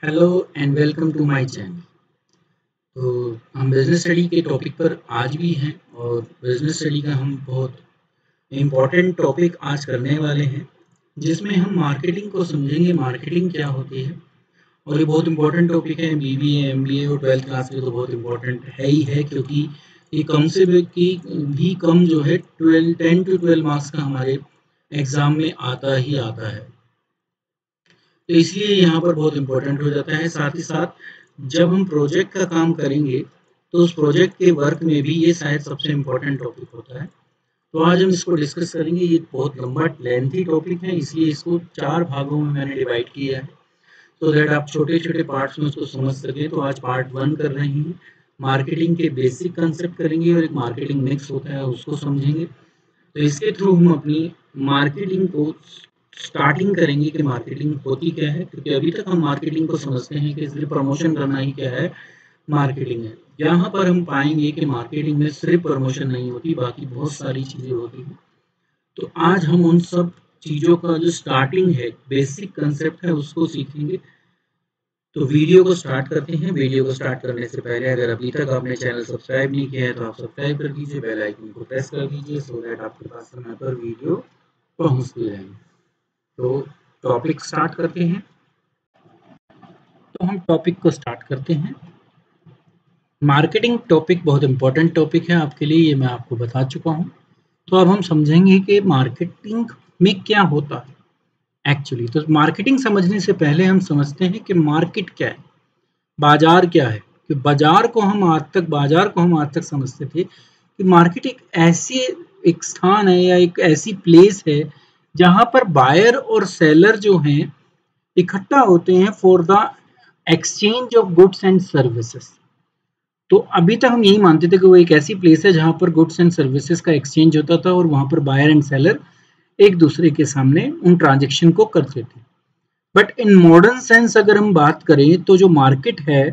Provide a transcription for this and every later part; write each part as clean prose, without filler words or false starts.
Hello and welcome to my channel. तो हम business study के टॉपिक पर आज भी हैं और बिजनेस स्टडी का हम बहुत इम्पोर्टेंट टॉपिक आज करने वाले हैं, जिसमें हम मार्केटिंग को समझेंगे। मार्केटिंग क्या होती है और ये बहुत इम्पोर्टेंट टॉपिक है। बीबीए, एमबीए और 12th क्लास के तो बहुत इम्पोर्टेंट है ही है, क्योंकि ये कम से भी कम जो है 10 to 12 मार्क्स का हमारे एग्ज़ाम में आता ही आता है। तो इसलिए यहाँ पर बहुत इम्पोर्टेंट हो जाता है। साथ ही साथ जब हम प्रोजेक्ट का काम करेंगे तो उस प्रोजेक्ट के वर्क में भी ये शायद सबसे इम्पोर्टेंट टॉपिक होता है। तो आज हम इसको डिस्कस करेंगे। ये बहुत लंबा लेंथी टॉपिक है, इसलिए इसको 4 भागों में मैंने डिवाइड किया है, सो दैट आप छोटे छोटे पार्ट्स में उसको समझ सकें। तो आज पार्ट 1 कर रहे हैं, मार्केटिंग के बेसिक कंसेप्ट करेंगे और एक मार्केटिंग मिक्स होता है उसको समझेंगे। तो इसके थ्रू हम अपनी मार्केटिंग को स्टार्टिंग करेंगे कि मार्केटिंग होती क्या है, क्योंकि अभी तक हम मार्केटिंग को समझते हैं कि सिर्फ प्रमोशन करना ही क्या है मार्केटिंग है। यहाँ पर हम पाएंगे कि मार्केटिंग में सिर्फ प्रमोशन नहीं होती, बाकी बहुत सारी चीज़ें होती हैं। तो आज हम उन सब चीज़ों का जो स्टार्टिंग है, बेसिक कंसेप्ट है, उसको सीखेंगे। तो वीडियो को स्टार्ट करते हैं। वीडियो को स्टार्ट करने से पहले अगर अभी तक आपने चैनल सब्सक्राइब नहीं किया है तो आप सब्सक्राइब कर दीजिए, बेल आइकन को प्रेस कर दीजिए, सो दैट आपके पास समय पर वीडियो पहुंचती रहेंगे। तो टॉपिक स्टार्ट करते हैं। तो हम टॉपिक को स्टार्ट करते हैं। मार्केटिंग टॉपिक बहुत इंपॉर्टेंट टॉपिक है आपके लिए, ये मैं आपको बता चुका हूँ। तो अब हम समझेंगे कि मार्केटिंग में क्या होता है एक्चुअली। तो मार्केटिंग समझने से पहले हम समझते हैं कि मार्केट क्या है, बाजार क्या है। कि बाजार को हम आज तक समझते थे कि मार्केट एक स्थान है या एक ऐसी प्लेस है जहां पर बायर और सेलर जो हैं इकट्ठा होते हैं for the exchange of goods and services. तो अभी तक हम यही मानते थे कि वो एक ऐसी प्लेस है जहां पर गुड्स एंड सर्विसेज का एक्सचेंज होता था और वहां पर बायर एंड सेलर एक दूसरे के सामने उन ट्रांजेक्शन को करते थे। बट इन मॉडर्न सेंस अगर हम बात करें तो जो मार्केट है,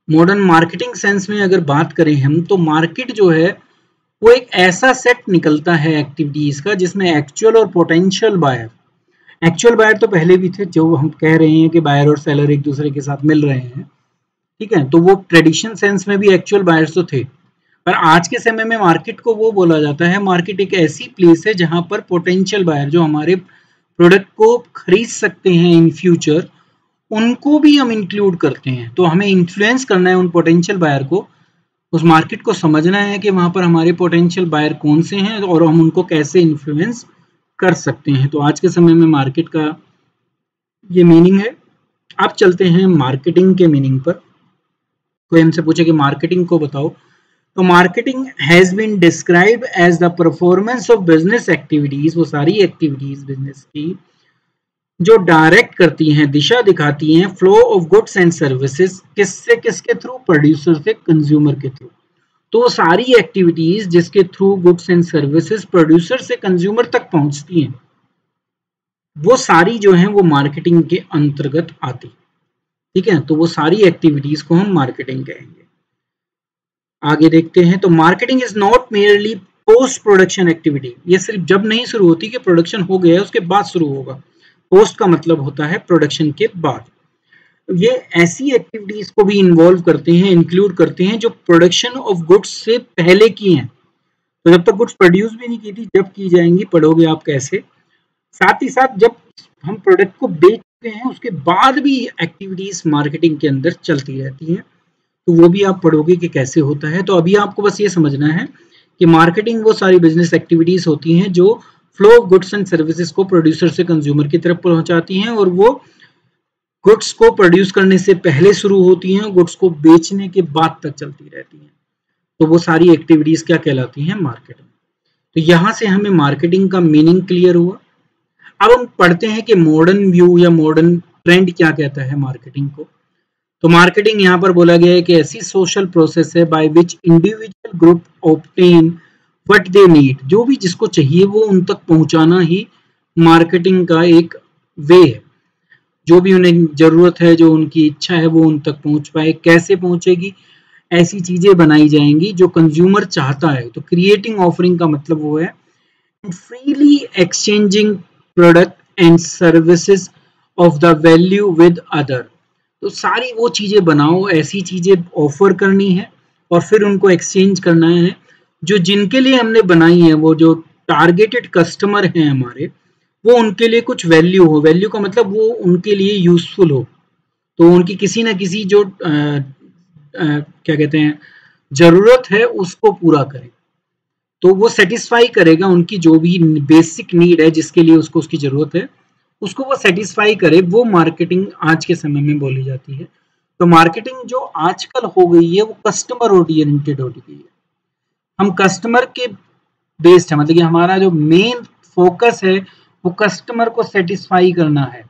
मॉडर्न मार्केटिंग सेंस में अगर बात करें हम, तो मार्केट जो है वो एक ऐसा सेट निकलता है एक्टिविटीज का जिसमें एक्चुअल और पोटेंशियल बायर, एक्चुअल बायर तो पहले भी थे, जो हम कह रहे हैं कि बायर और सेलर एक दूसरे के साथ मिल रहे हैं, ठीक है। तो वो ट्रेडिशन सेंस में भी एक्चुअल बायर्स तो थे, पर आज के समय में मार्केट को वो बोला जाता है, मार्केट एक ऐसी प्लेस है जहां पर पोटेंशियल बायर जो हमारे प्रोडक्ट को खरीद सकते हैं इन फ्यूचर, उनको भी हम इंक्लूड करते हैं। तो हमें इन्फ्लुएंस करना है उन पोटेंशियल बायर को, उस मार्केट को समझना है कि वहां पर हमारे पोटेंशियल बायर कौन से हैं और हम उनको कैसे इन्फ्लुएंस कर सकते हैं। तो आज के समय में मार्केट का ये मीनिंग है। अब चलते हैं मार्केटिंग के मीनिंग पर। कोई हमसे पूछे कि मार्केटिंग को बताओ, तो marketing has been described as the performance of business activities, वो सारी एक्टिविटीज बिजनेस की जो डायरेक्ट करती हैं, दिशा दिखाती हैं flow of goods and services, किसके थ्रू, प्रोड्यूसर से कंज्यूमर के थ्रू। तो वो सारी एक्टिविटीज जिसके through goods and services producer से कंज्यूमर तक पहुंचती हैं, वो सारी जो हैं वो मार्केटिंग के अंतर्गत आती, ठीक है। तो वो सारी एक्टिविटीज को हम मार्केटिंग कहेंगे। आगे देखते हैं। तो marketing is not merely post production activity, ये सिर्फ जब नहीं शुरू होती कि प्रोडक्शन हो गया है उसके बाद शुरू होगा। पोस्ट का मतलब होता है प्रोडक्शन के बाद। ये ऐसी एक्टिविटीज को भी इन्वॉल्व करते हैं, इंक्लूड करते हैं जो प्रोडक्शन ऑफ गुड्स से पहले की हैं। तो जब तक गुड्स प्रोड्यूस भी नहीं की थी, जब की जाएंगी पढ़ोगे आप कैसे। साथ ही साथ जब हम प्रोडक्ट को बेचते हैं उसके बाद भी एक्टिविटीज मार्केटिंग के अंदर चलती रहती हैं, तो वो भी आप पढ़ोगे कि कैसे होता है। तो अभी आपको बस ये समझना है कि मार्केटिंग वो सारी बिजनेस एक्टिविटीज होती हैं जो flow of goods and services को प्रोड्यूसर से कंज्यूमर की तरफ पहुंचाती हैं, और वो गुड्स को प्रोड्यूस करने से पहले शुरू होती हैं, गुड्स को बेचने के बाद तक चलती रहती हैं। तो वो सारी एक्टिविटीज क्या कहलाती हैं, मार्केटिंग। तो यहां से हमें मार्केटिंग का मीनिंग क्लियर हुआ। अब हम पढ़ते हैं कि मॉडर्न व्यू या मॉडर्न ट्रेंड क्या कहता है मार्केटिंग को। तो मार्केटिंग यहाँ पर बोला गया है कि ऐसी सोशल प्रोसेस है by which individual group obtain what they need, जो भी जिसको चाहिए वो उन तक पहुंचाना ही मार्केटिंग का एक वे है। जो भी उन्हें जरूरत है, जो उनकी इच्छा है, वो उन तक पहुंच पाए। कैसे पहुंचेगी, ऐसी चीजें बनाई जाएंगी जो कंज्यूमर चाहता है। तो क्रिएटिंग ऑफरिंग का मतलब वो है freely exchanging product and services of the value with other. तो सारी वो चीजें बनाओ, ऐसी चीजें ऑफर करनी है और फिर उनको एक्सचेंज करना है जो जिनके लिए हमने बनाई है, वो जो टारगेटेड कस्टमर हैं हमारे, वो उनके लिए कुछ वैल्यू हो। वैल्यू का मतलब वो उनके लिए यूजफुल हो, तो उनकी किसी ना किसी जो क्या कहते हैं जरूरत है उसको पूरा करे, तो वो सेटिस्फाई करेगा उनकी जो भी बेसिक नीड है जिसके लिए उसको उसकी जरूरत है, उसको वो सेटिस्फाई करे। वो मार्केटिंग आज के समय में बोली जाती है। तो मार्केटिंग जो आजकल हो गई है वो कस्टमर ओरिएंटेड हो गई है। हम कस्टमर के बेस्ड है, मतलब कि हमारा जो मेन फोकस है वो कस्टमर को सेटिस्फाई करना है,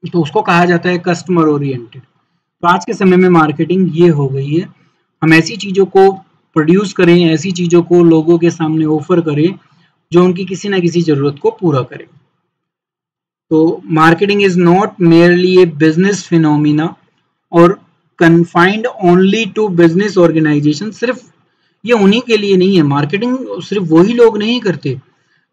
तो उसको कहा जाता है कस्टमर ओरिएंटेड। तो आज के समय में मार्केटिंग ये हो गई है, हम ऐसी चीजों को प्रोड्यूस करें, ऐसी चीजों को लोगों के सामने ऑफर करें जो उनकी किसी ना किसी जरूरत को पूरा करें। तो marketing is not merely a business phenomena और confined only to business organisation. सिर्फ ये उन्हीं के लिए नहीं है, मार्केटिंग सिर्फ वही लोग नहीं करते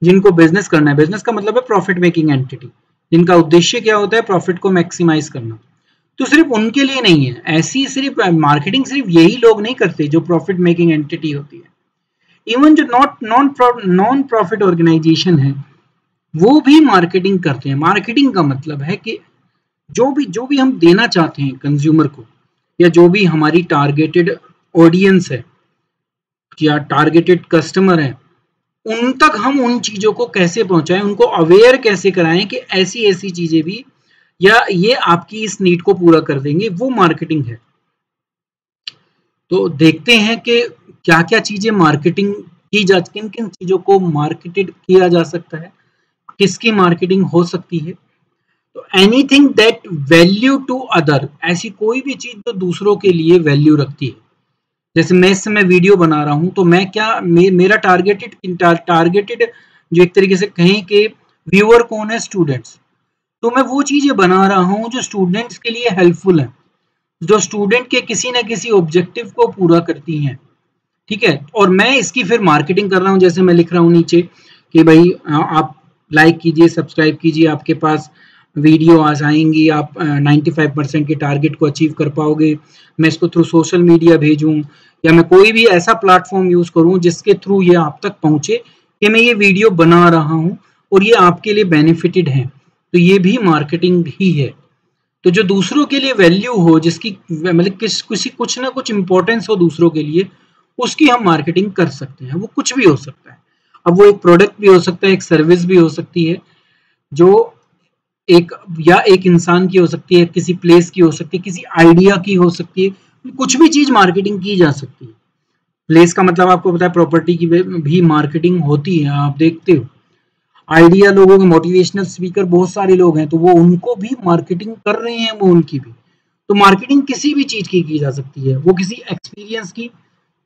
जिनको बिजनेस करना है। बिजनेस का मतलब है प्रॉफिट मेकिंग एंटिटी, जिनका उद्देश्य क्या होता है, प्रॉफिट को मैक्सिमाइज करना। तो सिर्फ उनके लिए नहीं है, ऐसी सिर्फ मार्केटिंग सिर्फ यही लोग नहीं करते जो प्रॉफिट मेकिंग एंटिटी होती है। इवन जो नॉन प्रॉफिट ऑर्गेनाइजेशन है वो भी मार्केटिंग करते हैं। मार्केटिंग का मतलब है कि जो भी हम देना चाहते हैं कंज्यूमर को, या जो भी हमारी टारगेटेड ऑडियंस है या टारगेटेड कस्टमर है, उन तक हम उन चीजों को कैसे पहुंचाएं, उनको अवेयर कैसे कराएं कि ऐसी ऐसी चीजें भी या ये आपकी इस नीड को पूरा कर देंगे, वो मार्केटिंग है। तो देखते हैं कि क्या क्या चीजें मार्केटिंग की जा, किन किन चीजों को मार्केटेड किया जा सकता है, किसकी मार्केटिंग हो सकती है। तो anything that value to other, ऐसी कोई भी चीज जो दूसरों के लिए वैल्यू रखती है। जैसे मैं इस समय वीडियो बना रहा हूं, तो मैं क्या मेरा टारगेटेड जो एक तरीके से कहें कि व्यूअर कौन है, स्टूडेंट्स। तो मैं वो चीजें बना रहा हूं जो स्टूडेंट्स के लिए हेल्पफुल है, जो स्टूडेंट के किसी ना किसी ऑब्जेक्टिव को पूरा करती हैं, ठीक है। और मैं इसकी फिर मार्केटिंग कर रहा हूं, जैसे मैं लिख रहा हूं नीचे कि भाई आप लाइक कीजिए, सब्सक्राइब कीजिए, आपके पास वीडियो आ जाएंगी, आप 95% के टारगेट को अचीव कर पाओगे। मैं इसको थ्रू सोशल मीडिया भेजूं या मैं कोई भी ऐसा प्लेटफॉर्म यूज करूं जिसके थ्रू ये आप तक पहुंचे कि मैं ये वीडियो बना रहा हूं और ये आपके लिए बेनिफिटेड है, तो ये भी मार्केटिंग ही है। तो जो दूसरों के लिए वैल्यू हो, जिसकी मतलब किसी कुछ ना कुछ इंपॉर्टेंस हो दूसरों के लिए, उसकी हम मार्केटिंग कर सकते हैं। वो कुछ भी हो सकता है, अब वो एक प्रोडक्ट भी हो सकता है, एक सर्विस भी हो सकती है, जो एक इंसान की हो सकती है, किसी प्लेस की हो सकती है, किसी आइडिया की हो सकती है, कुछ भी चीज मार्केटिंग की जा सकती है। प्लेस का मतलब आपको पता है, प्रॉपर्टी की भी मार्केटिंग होती है, आप देखते हो। आइडिया लोगों के, मोटिवेशनल स्पीकर बहुत सारे लोग हैं, तो वो उनको भी मार्केटिंग कर रहे हैं, वो उनकी भी। तो मार्केटिंग किसी भी चीज की जा सकती है, वो किसी एक्सपीरियंस की,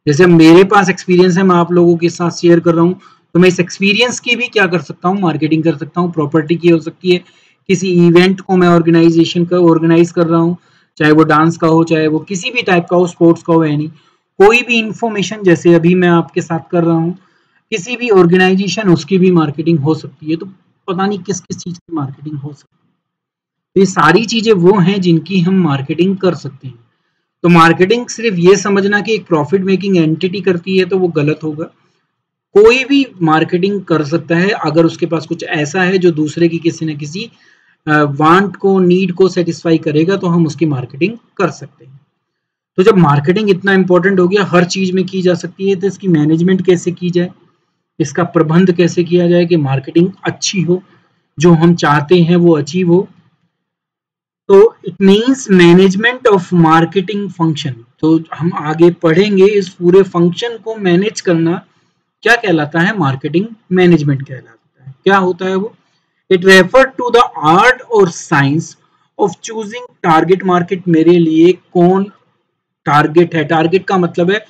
जैसे मेरे पास एक्सपीरियंस है, मैं आप लोगों के साथ शेयर कर रहा हूँ, तो मैं इस एक्सपीरियंस की भी क्या कर सकता हूँ, मार्केटिंग कर सकता हूँ। प्रॉपर्टी की हो सकती है, किसी इवेंट को मैं ऑर्गेनाइज कर रहा हूँ, चाहे वो डांस का हो, चाहे वो किसी भी टाइप का हो, स्पोर्ट्स का हो, यानी कोई भी इंफॉर्मेशन, जैसे अभी मैं आपके साथ कर रहा हूँ, किसी भी ऑर्गेनाइजेशन, उसकी भी मार्केटिंग हो सकती है। तो पता नहीं किस किस चीज की मार्केटिंग हो सकती है। तो ये सारी चीजें वो हैं जिनकी हम मार्केटिंग कर सकते हैं। तो मार्केटिंग सिर्फ ये समझना कि एक प्रॉफिट मेकिंग एंटिटी करती है तो वो गलत होगा। कोई भी मार्केटिंग कर सकता है अगर उसके पास कुछ ऐसा है जो दूसरे की किसी न किसी वांट को, नीड को सेटिस्फाई करेगा, तो हम उसकी मार्केटिंग कर सकते हैं। तो जब मार्केटिंग इतना इंपॉर्टेंट हो गया, हर चीज में की जा सकती है, तो इसकी मैनेजमेंट कैसे की जाए, इसका प्रबंध कैसे किया जाए कि मार्केटिंग अच्छी हो, जो हम चाहते हैं वो अचीव हो। तो it means management of marketing function. तो हम आगे पढ़ेंगे इस पूरे फंक्शन को मैनेज करना क्या कहलाता है, मार्केटिंग मैनेजमेंट कहलाता है। क्या होता है वो, it refer to the art और science of choosing target market. मेरे लिए कौन टारगेट है, टारगेट का मतलब है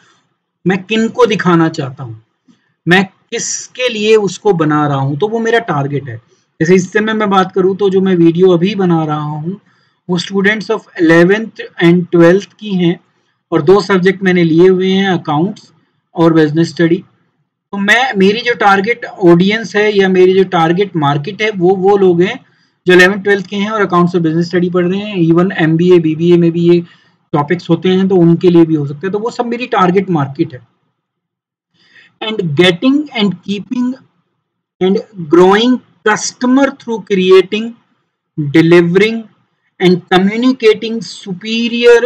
मैं किन को दिखाना चाहता हूं, मैं किसके लिए उसको बना रहा हूं, तो वो मेरा टारगेट है। जैसे इस समय मैं बात करूं तो जो मैं वीडियो अभी बना रहा हूं वो students of 11th and 12th की हैं, और 2 सब्जेक्ट मैंने लिए हुए हैं, अकाउंट्स और बिजनेस स्टडी। तो मैं, मेरी जो टारगेट ऑडियंस है या मेरी जो टारगेट मार्केट है, वो लोग हैं जो 11th-12th के हैं और अकाउंट्स और बिजनेस स्टडी पढ़ रहे हैं, इवन MBA BBA में भी ये टॉपिक्स होते हैं, तो उनके लिए भी हो सकता है। तो वो सब मेरी टारगेट मार्केट है। And getting and keeping and growing customer through creating, delivering and communicating superior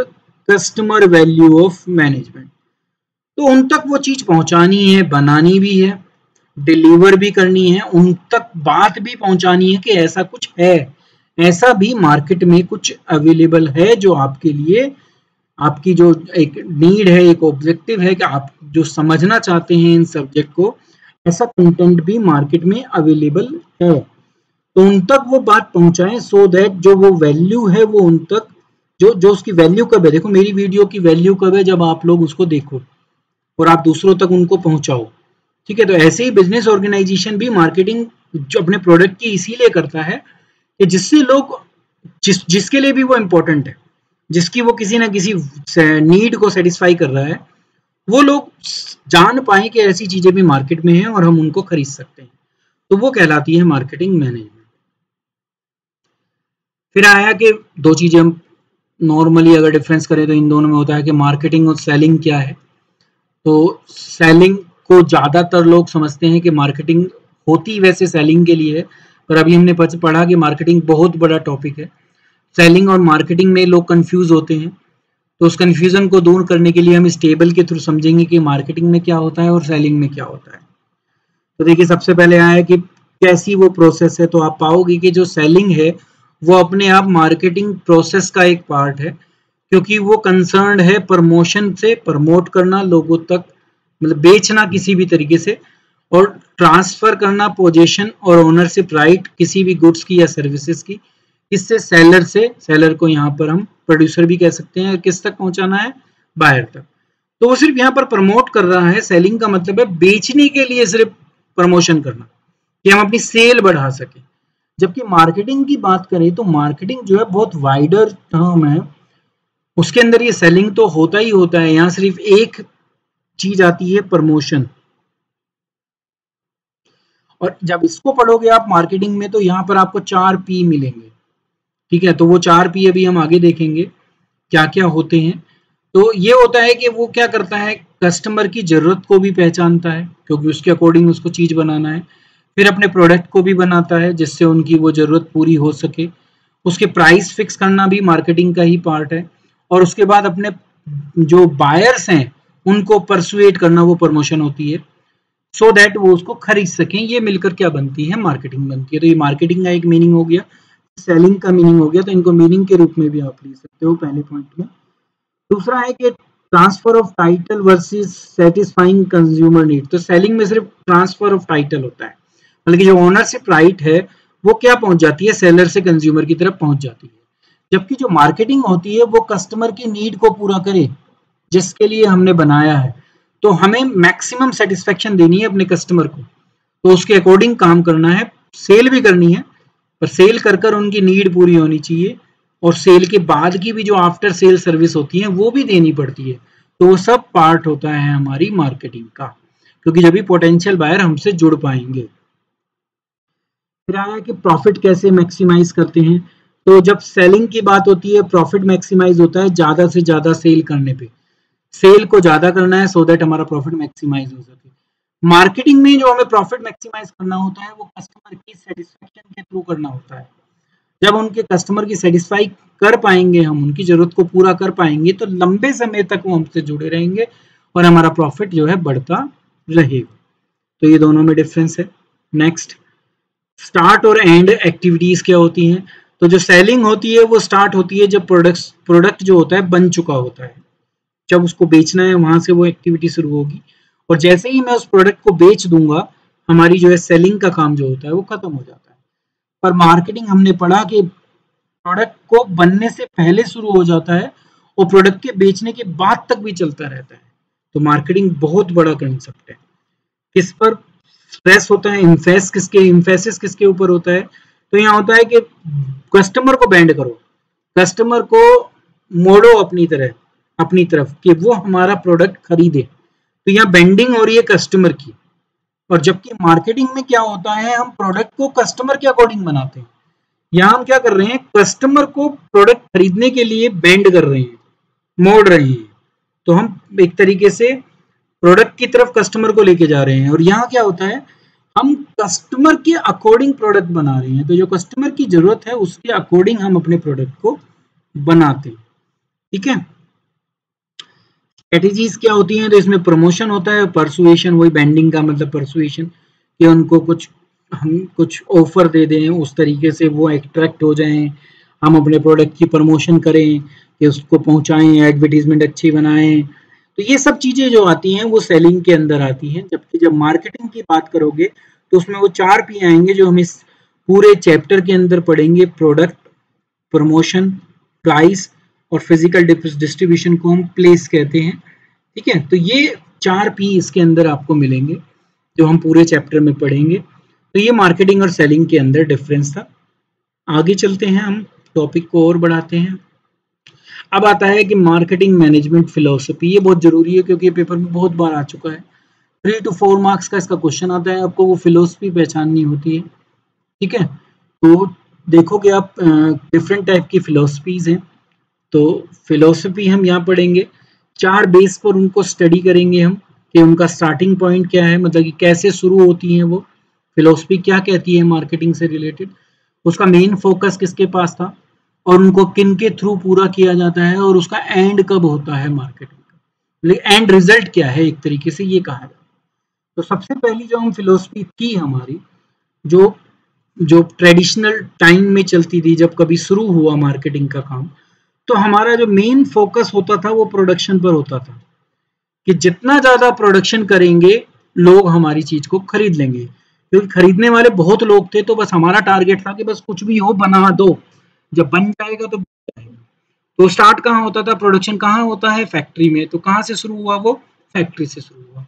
customer value of management। तो उन तक वो चीज पहुंचानी है, बनानी भी है, डिलीवर भी करनी है, उन तक बात भी पहुंचानी है कि ऐसा कुछ है, ऐसा भी मार्केट में कुछ अवेलेबल है जो आपके लिए, आपकी जो एक नीड है, एक ऑब्जेक्टिव है कि आप जो समझना चाहते हैं इन सब्जेक्ट को, ऐसा कंटेंट भी मार्केट में अवेलेबल है। तो उन तक वो बात पहुंचाएं सो दैट जो वो वैल्यू है वो उन तक, जो उसकी वैल्यू कब है, देखो मेरी वीडियो की वैल्यू कब है, जब आप लोग उसको देखो और आप दूसरों तक उनको पहुंचाओ। ठीक है, तो ऐसे ही बिजनेस ऑर्गेनाइजेशन भी मार्केटिंग जो अपने प्रोडक्ट की इसीलिए करता है कि जिससे लोग, जिसके लिए भी वो इम्पोर्टेंट है, जिसकी वो किसी ना किसी नीड को सेटिस्फाई कर रहा है, वो लोग जान पाए कि ऐसी चीजें भी मार्केट में हैं और हम उनको खरीद सकते हैं। तो वो कहलाती है मार्केटिंग मैनेजमेंट। फिर आया कि दो चीजें हम नॉर्मली अगर डिफरेंस करें तो इन दोनों में होता है कि मार्केटिंग और सेलिंग क्या है। तो सेलिंग को ज्यादातर लोग समझते हैं कि मार्केटिंग होती वैसे सेलिंग के लिए है, पर अभी हमने पढ़ा कि मार्केटिंग बहुत बड़ा टॉपिक है। सेलिंग और मार्केटिंग में लोग कंफ्यूज होते हैं, तो उस कंफ्यूजन को दूर करने के लिए हम इस टेबल के थ्रू समझेंगे कि मार्केटिंग में क्या होता है और सेलिंग में क्या होता है। तो देखिए सबसे पहले आया कि कैसी वो प्रोसेस है। तो आप पाओगे कि जो सेलिंग है वो अपने आप मार्केटिंग प्रोसेस का एक पार्ट है, क्योंकि वो कंसर्न्ड है प्रमोशन से, प्रमोट करना लोगों तक, मतलब बेचना किसी भी तरीके से, और ट्रांसफर करना पोजीशन और ओनरशिप राइट किसी भी गुड्स की या सर्विसेज की, इससे सेलर से, सेलर को यहाँ पर हम प्रोड्यूसर भी कह सकते हैं, किस तक पहुंचाना है, बायर तक। तो वो सिर्फ यहाँ पर प्रमोट कर रहा है। सेलिंग का मतलब है बेचने के लिए सिर्फ प्रमोशन करना कि हम अपनी सेल बढ़ा सकें। जबकि मार्केटिंग की बात करें तो मार्केटिंग जो है बहुत वाइडर टर्म है, उसके अंदर ये सेलिंग तो होता ही होता है। यहाँ सिर्फ एक चीज आती है, प्रमोशन। और जब इसको पढ़ोगे आप मार्केटिंग में तो यहाँ पर आपको 4 P मिलेंगे। ठीक है, तो वो 4 P अभी हम आगे देखेंगे क्या क्या होते हैं। तो ये होता है कि वो क्या करता है, कस्टमर की जरूरत को भी पहचानता है क्योंकि उसके अकॉर्डिंग उसको चीज बनाना है। फिर अपने प्रोडक्ट को भी बनाता है जिससे उनकी वो जरूरत पूरी हो सके। उसके प्राइस फिक्स करना भी मार्केटिंग का ही पार्ट है। और उसके बाद अपने जो बायर्स हैं उनको परसुएट करना, वो प्रमोशन होती है, सो दैट वो उसको खरीद सकें। ये मिलकर क्या बनती है, मार्केटिंग बनती है। तो ये मार्केटिंग का एक मीनिंग हो गया, सेलिंग का मीनिंग हो गया। तो इनको मीनिंग के रूप में भी आप ले सकते हो पहले पॉइंट में। दूसरा है कि transfer of title versus satisfying consumer need. तो सेलिंग में सिर्फ ट्रांसफर ऑफ टाइटल होता है, मतलब जो ओनरशिप राइट है वो क्या पहुंच जाती है, सेलर से कंज्यूमर की तरफ पहुंच जाती है। जबकि जो मार्केटिंग होती है वो कस्टमर की नीड को पूरा करे जिसके लिए हमने बनाया है। तो हमें मैक्सिमम सेटिस्फेक्शन देनी है अपने कस्टमर को, तो उसके अकॉर्डिंग काम करना है। सेल भी करनी है, पर सेल कर कर उनकी नीड पूरी होनी चाहिए, और सेल के बाद की भी जो आफ्टर सेल सर्विस होती है वो भी देनी पड़ती है। तो वो सब पार्ट होता है हमारी मार्केटिंग का, क्योंकि जब भी पोटेंशियल बायर हमसे जुड़ पाएंगे। फिर आया कि प्रॉफिट कैसे मैक्सिमाइज करते हैं। तो जब सेलिंग की बात होती है, प्रॉफिट मैक्सिमाइज होता है ज्यादा से ज्यादा सेल करने पे, सेल को ज्यादा करना है सो दैट हमारा प्रॉफिट मैक्सिमाइज हो सके। मार्केटिंग में जो हमें प्रॉफिट मैक्सिमाइज करना होता है वो कस्टमर की सेटिस्फेक्शन के थ्रू करना होता है। जब उनके कस्टमर की सेटिस्फाई कर पाएंगे, हम उनकी जरूरत को पूरा कर पाएंगे, तो लंबे समय तक वो हमसे जुड़े रहेंगे और हमारा प्रॉफिट जो है बढ़ता रहेगा। तो ये दोनों में डिफरेंस है। नेक्स्ट, स्टार्ट और एंड एक्टिविटीज क्या होती हैं। तो जो सेलिंग होती है वो स्टार्ट होती है जब प्रोडक्ट जो होता है बन चुका होता है, जब उसको बेचना है वहां से वो एक्टिविटी शुरू होगी। और जैसे ही मैं उस प्रोडक्ट को बेच दूंगा, हमारी जो है सेलिंग का काम जो होता है वो खत्म हो जाता है। पर मार्केटिंग हमने पढ़ा कि प्रोडक्ट को बनने से पहले शुरू हो जाता है और प्रोडक्ट के बेचने के बाद तक भी चलता रहता है। तो मार्केटिंग बहुत बड़ा कंसेप्ट है। किस पर स्ट्रेस होता है, इम्फेसिस किसके ऊपर होता है। तो यहाँ होता है कि कस्टमर को बैंड करो, कस्टमर को मोड़ो अपनी तरफ कि वो हमारा प्रोडक्ट खरीदे। तो यहाँ बेंडिंग हो रही है कस्टमर की। और जबकि मार्केटिंग में क्या होता है, हम प्रोडक्ट को कस्टमर के अकॉर्डिंग बनाते हैं यहाँ हम क्या कर रहे हैं, कस्टमर को प्रोडक्ट खरीदने के लिए बेंड कर रहे हैं, मोड़ रहे हैं। तो हम एक तरीके से प्रोडक्ट की तरफ कस्टमर को लेके जा रहे हैं। और यहाँ क्या होता है, हम कस्टमर के अकॉर्डिंग प्रोडक्ट बना रहे हैं। तो जो कस्टमर की जरूरत है उसके अकॉर्डिंग हम अपने प्रोडक्ट को बनाते हैं। ठीक है, स्ट्रेटेजीज क्या होती हैं, तो इसमें प्रमोशन होता है, परसुएशन, वही बैंडिंग का मतलब परसुएशन, कि उनको हम कुछ ऑफर दे दें, उस तरीके से वो अट्रैक्ट हो जाएं, हम अपने प्रोडक्ट की प्रमोशन करें, कि उसको पहुंचाएं, एडवर्टीजमेंट अच्छी बनाएं। तो ये सब चीजें जो आती हैं वो सेलिंग के अंदर आती हैं। जबकि जब मार्केटिंग की बात करोगे तो उसमें वो 4 P आएंगे जो हम इस पूरे चैप्टर के अंदर पढ़ेंगे। प्रोडक्ट, प्रमोशन, प्राइस और फिजिकल डिस्ट्रीब्यूशन को हम प्लेस कहते हैं। ठीक है, तो ये 4 P इसके अंदर आपको मिलेंगे जो हम पूरे चैप्टर में पढ़ेंगे। तो ये मार्केटिंग और सेलिंग के अंदर डिफरेंस था। आगे चलते हैं, हम टॉपिक को और बढ़ाते हैं। अब आता है कि मार्केटिंग मैनेजमेंट फिलोसफी। ये बहुत जरूरी है क्योंकि ये पेपर में बहुत बार आ चुका है। 3 to 4 मार्क्स का इसका क्वेश्चन आता है, आपको वो फिलोसफी पहचाननी होती है। ठीक है, तो देखोगे आप डिफरेंट टाइप की फिलोसफीज हैं। तो फिलोसफी हम यहाँ पढ़ेंगे, 4 बेस पर उनको स्टडी करेंगे हम, कि उनका स्टार्टिंग पॉइंट क्या है, मतलब कि कैसे शुरू होती हैं वो फिलोसफी, क्या कहती है मार्केटिंग से रिलेटेड, उसका मेन फोकस किसके पास था, और उनको किन के थ्रू पूरा किया जाता है, और उसका एंड कब होता है मार्केटिंग का, लेकिन एंड रिजल्ट क्या है, एक तरीके से ये कहा जाता है। तो सबसे पहली जो हम फिलोसफी थी हमारी, जो जो ट्रेडिशनल टाइम में चलती थी, जब कभी शुरू हुआ मार्केटिंग का काम, तो हमारा जो मेन फोकस होता था वो प्रोडक्शन पर होता था, कि जितना ज्यादा प्रोडक्शन करेंगे लोग हमारी चीज को खरीद लेंगे। क्योंकि खरीदने वाले बहुत लोग थे, तो बस हमारा टारगेट था कि बस कुछ भी हो बना दो, जब बन जाएगा तो बन जाएगा। तो स्टार्ट कहाँ होता था, प्रोडक्शन कहाँ होता है, फैक्ट्री में। तो कहाँ से शुरू हुआ, वो फैक्ट्री से शुरू हुआ।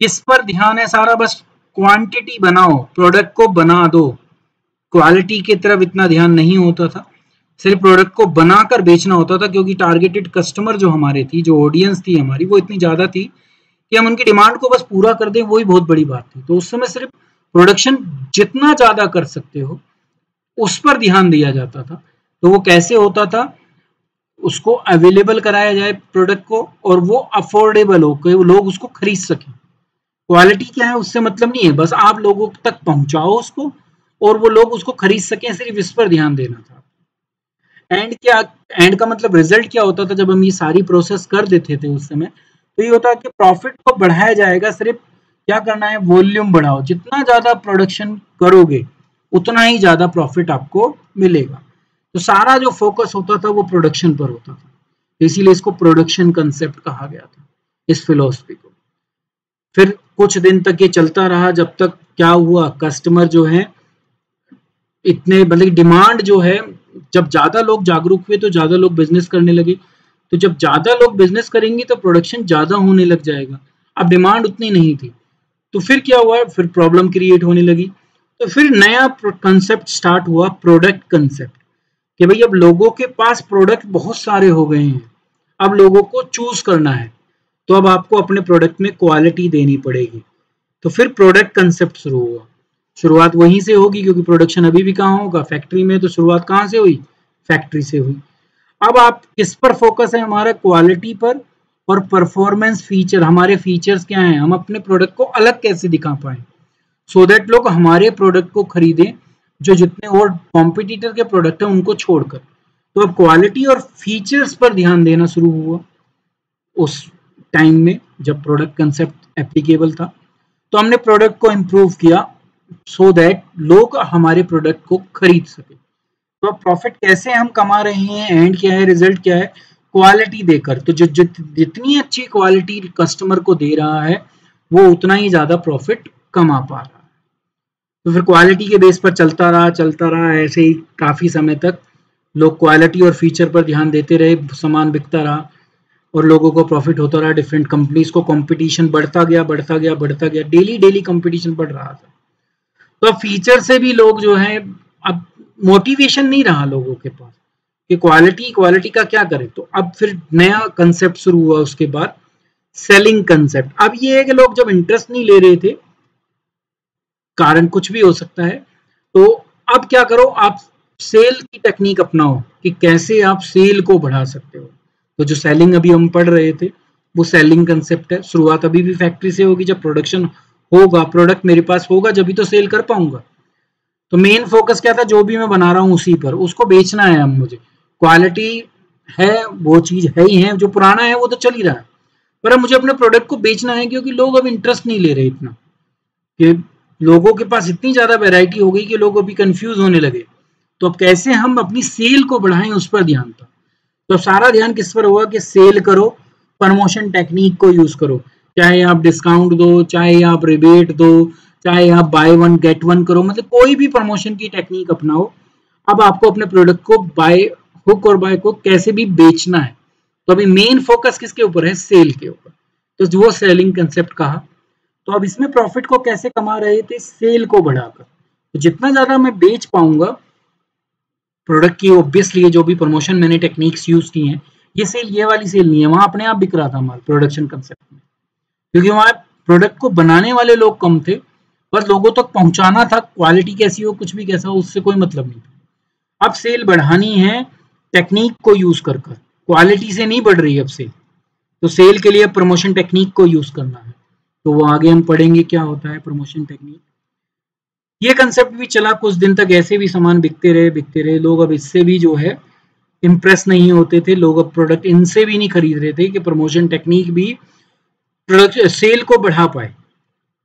इस पर ध्यान है सारा, बस क्वांटिटी बनाओ, प्रोडक्ट को बना दो, क्वालिटी की तरफ इतना ध्यान नहीं होता था, सिर्फ प्रोडक्ट को बनाकर बेचना होता था। क्योंकि टारगेटेड कस्टमर जो हमारे थी, जो ऑडियंस थी हमारी, वो इतनी ज्यादा थी कि हम उनकी डिमांड को बस पूरा कर दें, वही बहुत बड़ी बात थी। तो उस समय सिर्फ प्रोडक्शन जितना ज्यादा कर सकते हो उस पर ध्यान दिया जाता था। तो वो कैसे होता था, उसको अवेलेबल कराया जाए प्रोडक्ट को, और वो अफोर्डेबल हो, कि लोग उसको खरीद सकें। क्वालिटी क्या है उससे मतलब नहीं है, बस आप लोगों तक पहुंचाओ उसको, और वो लोग उसको खरीद सकें, सिर्फ इस पर ध्यान देना था। एंड क्या, एंड का मतलब रिजल्ट क्या होता था, जब हम ये सारी प्रोसेस कर देते थे उस समय, तो ये होता है कि प्रॉफिट को बढ़ाया जाएगा। सिर्फ क्या करना है, वॉल्यूम बढ़ाओ, जितना ज्यादा प्रोडक्शन करोगे उतना ही ज्यादा प्रॉफिट आपको मिलेगा। तो सारा जो फोकस होता था वो प्रोडक्शन पर होता था, इसीलिए इसको प्रोडक्शन कंसेप्ट कहा गया था, इस फिलोसफी को। फिर कुछ दिन तक ये चलता रहा, जब तक क्या हुआ, कस्टमर जो है इतने, मतलब डिमांड जो है, जब ज्यादा लोग जागरूक हुए तो ज्यादा लोग बिजनेस करने लगे। तो जब ज्यादा लोग बिजनेस करेंगे तो प्रोडक्शन ज्यादा होने लग जाएगा। अब डिमांड उतनी नहीं थी, तो फिर क्या हुआ, फिर प्रॉब्लम क्रिएट होने लगी। तो फिर नया कंसेप्ट स्टार्ट हुआ, प्रोडक्ट कंसेप्ट, कि भाई अब लोगों के पास प्रोडक्ट बहुत सारे हो गए हैं, अब लोगों को चूज करना है, तो अब आपको अपने प्रोडक्ट में क्वालिटी देनी पड़ेगी। तो फिर प्रोडक्ट कंसेप्ट शुरू हुआ। शुरुआत वहीं से होगी, क्योंकि प्रोडक्शन अभी भी कहाँ होगा, फैक्ट्री में। तो शुरुआत कहाँ से हुई, फैक्ट्री से हुई। अब आप किस पर फोकस है हमारा, क्वालिटी पर और परफॉर्मेंस फीचर। हमारे फीचर्स क्या हैं, हम अपने प्रोडक्ट को अलग कैसे दिखा पाए, सो दैट लोग हमारे प्रोडक्ट को खरीदें, जो जितने और कॉम्पिटिटर के प्रोडक्ट हैं उनको छोड़कर। तो अब क्वालिटी और फीचर्स पर ध्यान देना शुरू हुआ उस टाइम में, जब प्रोडक्ट कंसेप्ट एप्लीकेबल था। तो हमने प्रोडक्ट को इम्प्रूव किया, सो दैट लोग हमारे प्रोडक्ट को खरीद सके। तो प्रॉफिट कैसे हम कमा रहे हैं, एंड क्या है, रिजल्ट क्या है, क्वालिटी देकर। तो जितनी अच्छी क्वालिटी कस्टमर को दे रहा है वो उतना ही ज्यादा प्रॉफिट कमा पा रहा है। तो फिर क्वालिटी के बेस पर चलता रहा ऐसे ही काफी समय तक लोग क्वालिटी और फीचर पर ध्यान देते रहे, सामान बिकता रहा और लोगों को प्रॉफिट होता रहा। डिफरेंट कंपनीज को कंपटीशन बढ़ता गया, डेली कंपटीशन बढ़ रहा था। तो अब फीचर से भी लोग जो है, अब मोटिवेशन नहीं रहा लोगों के पास कि क्वालिटी का क्या करें। तो अब फिर नया कंसेप्ट शुरू हुआ उसके बाद, सेलिंग कंसेप्ट। अब ये है कि लोग जब इंटरेस्ट नहीं ले रहे थे, कारण कुछ भी हो सकता है, तो अब क्या करो, आप सेल की टेक्निक अपनाओ कि कैसे आप सेल को बढ़ा सकते हो। तो जो सेलिंग अभी हम पढ़ रहे थे वो सेलिंग कंसेप्ट है। शुरुआत अभी भी फैक्ट्री से होगी, जब प्रोडक्शन होगा, प्रोडक्ट मेरे पास होगा, जब भी तो सेल कर पाऊंगा। तो मेन फोकस क्या था, जो भी मैं बना रहा हूँ उसी पर, उसको बेचना है। अब मुझे क्वालिटी है, वो चीज है ही है, जो पुराना है वो तो चल ही रहा है, पर अब मुझे अपने प्रोडक्ट को बेचना है, क्योंकि लोग अब इंटरेस्ट नहीं ले रहे इतना, कि लोगों के पास इतनी ज्यादा वैरायटी हो गई कि लोग अभी कंफ्यूज होने लगे। तो अब कैसे हम अपनी सेल को बढ़ाएं, उस पर ध्यान था। तो सारा ध्यान किस पर हुआ कि सेल करो, प्रमोशन टेक्निक को यूज करो, चाहे आप डिस्काउंट दो, चाहे आप रिबेट दो, चाहे आप बाय वन गेट वन करो, मतलब कोई भी प्रमोशन की टेक्निक अपनाओ। अब आपको अपने प्रोडक्ट को बाय हुक और बाय को कैसे भी बेचना है। तो अभी मेन फोकस किसके ऊपर है, सेल के ऊपर। तो वो सेलिंग कंसेप्ट कहा। तो अब इसमें प्रॉफिट को कैसे कमा रहे थे, सेल को बढ़ाकर। तो जितना ज्यादा मैं बेच पाऊंगा प्रोडक्ट की, ऑब्वियसली जो भी प्रमोशन मैंने टेक्निक्स यूज की हैं, ये सेल, ये वाली सेल नहीं है, वहां अपने आप बिक रहा था माल प्रोडक्शन कंसेप्ट में, क्योंकि वहां प्रोडक्ट को बनाने वाले लोग कम थे, बस लोगों तक पहुंचाना था, क्वालिटी कैसी हो, कुछ भी कैसा हो, उससे कोई मतलब नहीं था। अब सेल बढ़ानी है टेक्निक को यूज कर कर, क्वालिटी से नहीं बढ़ रही अब सेल। तो सेल के लिए प्रमोशन टेक्निक को यूज करना है। तो वो आगे हम पढ़ेंगे क्या होता है प्रमोशन टेक्निक। ये कंसेप्ट भी चला कुछ दिन तक, ऐसे भी सामान बिकते रहे लोग अब इससे भी जो है इम्प्रेस नहीं होते थे, लोग अब प्रोडक्ट इनसे भी नहीं खरीद रहे थे कि प्रमोशन टेक्निक भी प्रोडक्ट सेल को बढ़ा पाए।